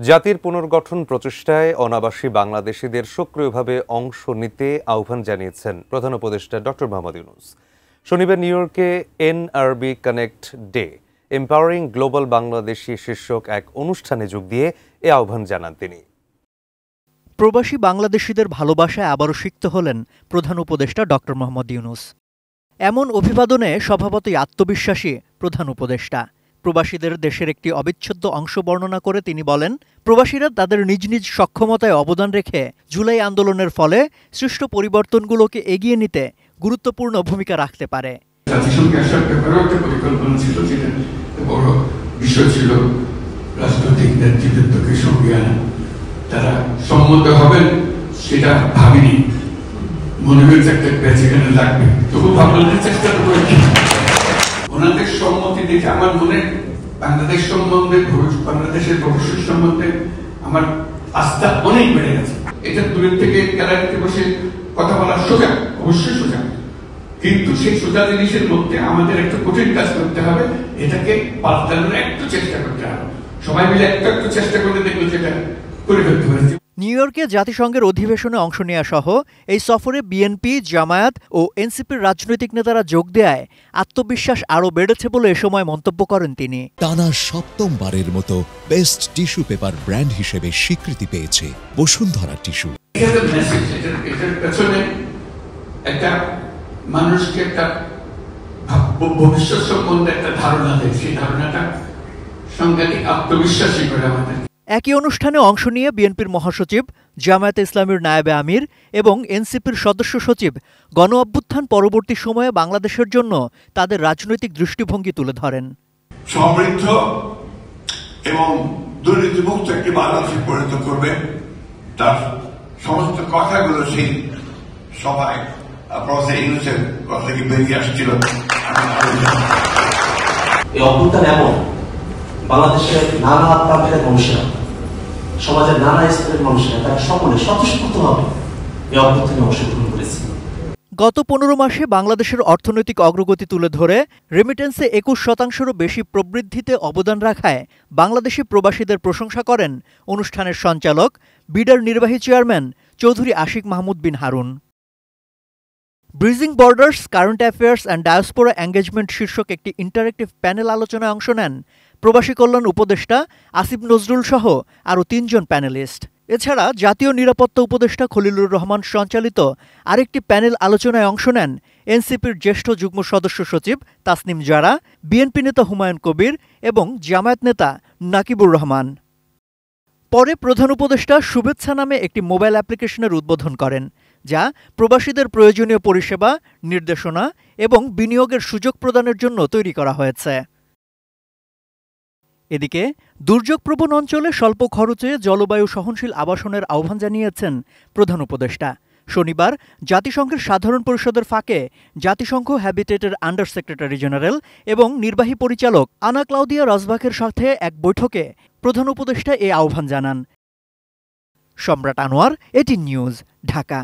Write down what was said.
জাতির পুনর্গঠন প্রচেষ্টায় অনাবাসী বাংলাদেশিদের সক্রিয়ভাবে অংশ নিতে আহ্বান জানিয়েছেন প্রধান উপদেষ্টা ডক্টর মোহাম্মদ ইউনূস। শনিবার নিউ ইয়র্কে NRB connect day empowering global Bangladeshi শীর্ষক এক অনুষ্ঠানে যোগ দিয়ে এ আহ্বান জানান তিনি। প্রবাসী বাংলাদেশিদের ভালোবাসায় আবারও সিক্ত হলেন প্রধান উপদেষ্টা ডক্টর মোহাম্মদ ইউনূস। এমন অভিবাদনে স্বভাবতই আত্মবিশ্বাসী প্রধান উপদেষ্টা। প্রবাসীদের দেশের একটি অবিচ্ছেদ্য অংশ বর্ণনা করে তিনি বলেন, প্রবাসীরা তাদের নিজ নিজ সক্ষমতায় অবদান রেখে জুলাই আন্দোলনের ফলে সৃষ্ট পরিবর্তনগুলোকে এগিয়ে নিতে গুরুত্বপূর্ণ ভূমিকা রাখতে পারে। জাতিসংঘে আসার ব্যাপারেও একটা পরিকল্পনা ছিল, যেটা বড় বিষয় ছিল রাজনৈতিক নেতৃত্বকে সঙ্গে আনা। তারা সম্মত হবেন সেটা ভাবিনি, মনে হয়েছে একটা ব্যাচ এখানে লাগবে, তবু ভাবলেন চেষ্টা করেছি। ওনাদের সম্মতি দেখে আমার মনে বাংলাদেশ সম্বন্ধে, বাংলাদেশের ভবিষ্যৎ সম্বন্ধে আমার আস্থা অনেক বেড়ে গেছে। এটা দূরের থেকে গ্যালারিতে বসে কথা বলা সোজা, অবশ্যই সোজা, কিন্তু সেই সোজা জিনিসের মধ্যে আমাদের একটা কঠিন কাজ করতে হবে, এটাকে পাল্টানোর একটু চেষ্টা করতে হবে। সবাই মিলে একটু চেষ্টা করতে দেখবে যেটা করে ফেলতে পারে। নিউ ইয়র্কে জাতিসংঘের অধিবেশনে অংশ নেওয়া সহ এই সফরে বিএনপি, জামায়াত ও এনসিপির রাজনৈতিক নেতারা যোগ দেয়ায় আত্মবিশ্বাস আরও বেড়েছে বলে এ সময় মন্তব্য করেন তিনি। টানা সপ্তমবারের মতো বেস্ট টিস্যু পেপার ব্র্যান্ড হিসেবে স্বীকৃতি পেয়েছে বসুন্ধরা টিস্যু। এটার পেছনে একটা মানুষকে একটা ভবিষ্যৎ সম্বন্ধে একটা ধারণা দেয়, সেই ধারণাটা সাংঘাতিক আত্মবিশ্বাসী করে আমাদের। একই অনুষ্ঠানে অংশ নিয়ে বিএনপির মহাসচিব, জামায়াতে ইসলামীর নায়েবে আমির এবং এনসিপির সদস্য সচিব গণ অভ্যুত্থান পরবর্তী সময়ে বাংলাদেশের জন্য তাদের রাজনৈতিক দৃষ্টিভঙ্গি তুলে ধরেন। সমৃদ্ধ এবং দুর্নীতিমুক্ত একটি বাংলাদেশে পরিণত করবে, তার সমস্ত কথাগুলো সেই সভায় প্রফেসর ইউনূসের কথা থেকে বেরিয়ে আসছিল। এই অভ্যুত্থান এমন বাংলাদেশের নানা প্রান্তের মানুষেরা, সমাজের নানা স্তরের মানুষেরা তারা সকলে স্বতঃস্ফূর্তভাবে এই অভ্যুত্থানে অংশগ্রহণ করেছে। গত 15 মাসে বাংলাদেশের অর্থনৈতিক অগ্রগতি তুলে ধরে রেমিটেন্সে 21%-রও বেশি প্রবৃদ্ধিতে অবদান রাখায় বাংলাদেশি প্রবাসীদের প্রশংসা করেন অনুষ্ঠানের সঞ্চালক, বিডার নির্বাহী chairman Chowdhury Ashik Mahmud bin Harun. Bridging borders, current affairs and diaspora engagement শীর্ষক একটি ইন্টারেক্টিভ প্যানেল আলোচনায় অংশ নেন প্রবাসী কল্যাণ উপদেষ্টা আসিফ নজরুল সহ আরও 3 জন প্যানেলিস্ট। এছাড়া জাতীয় নিরাপত্তা উপদেষ্টা খলিলুর রহমান সঞ্চালিত আরেকটি প্যানেল আলোচনায় অংশ নেন এনসিপির জ্যেষ্ঠ যুগ্ম সদস্য সচিব তাসনিম জারা, বিএনপি নেতা হুমায়ুন কবির এবং জামায়াত নেতা নাকিবুর রহমান। পরে প্রধান উপদেষ্টা শুভেচ্ছা নামে একটি মোবাইল অ্যাপ্লিকেশনের উদ্বোধন করেন, যা প্রবাসীদের প্রয়োজনীয় পরিষেবা, নির্দেশনা এবং বিনিয়োগের সুযোগ প্রদানের জন্য তৈরি করা হয়েছে। এদিকে দুর্যোগপ্রবণ অঞ্চলে স্বল্প খরচে জলবায়ু সহনশীল আবাসনের আহ্বান জানিয়েছেন প্রধান উপদেষ্টা। শনিবার জাতিসংঘের সাধারণ পরিষদের ফাঁকে জাতিসংঘ হ্যাবিটেটের আন্ডার সেক্রেটারি জেনারেল এবং নির্বাহী পরিচালক আনা ক্লাউদিয়া রসবাখের সাথে এক বৈঠকে প্রধান উপদেষ্টা এ আহ্বান জানান। সম্রাট আনোয়ার, এটিএন নিউজ, ঢাকা।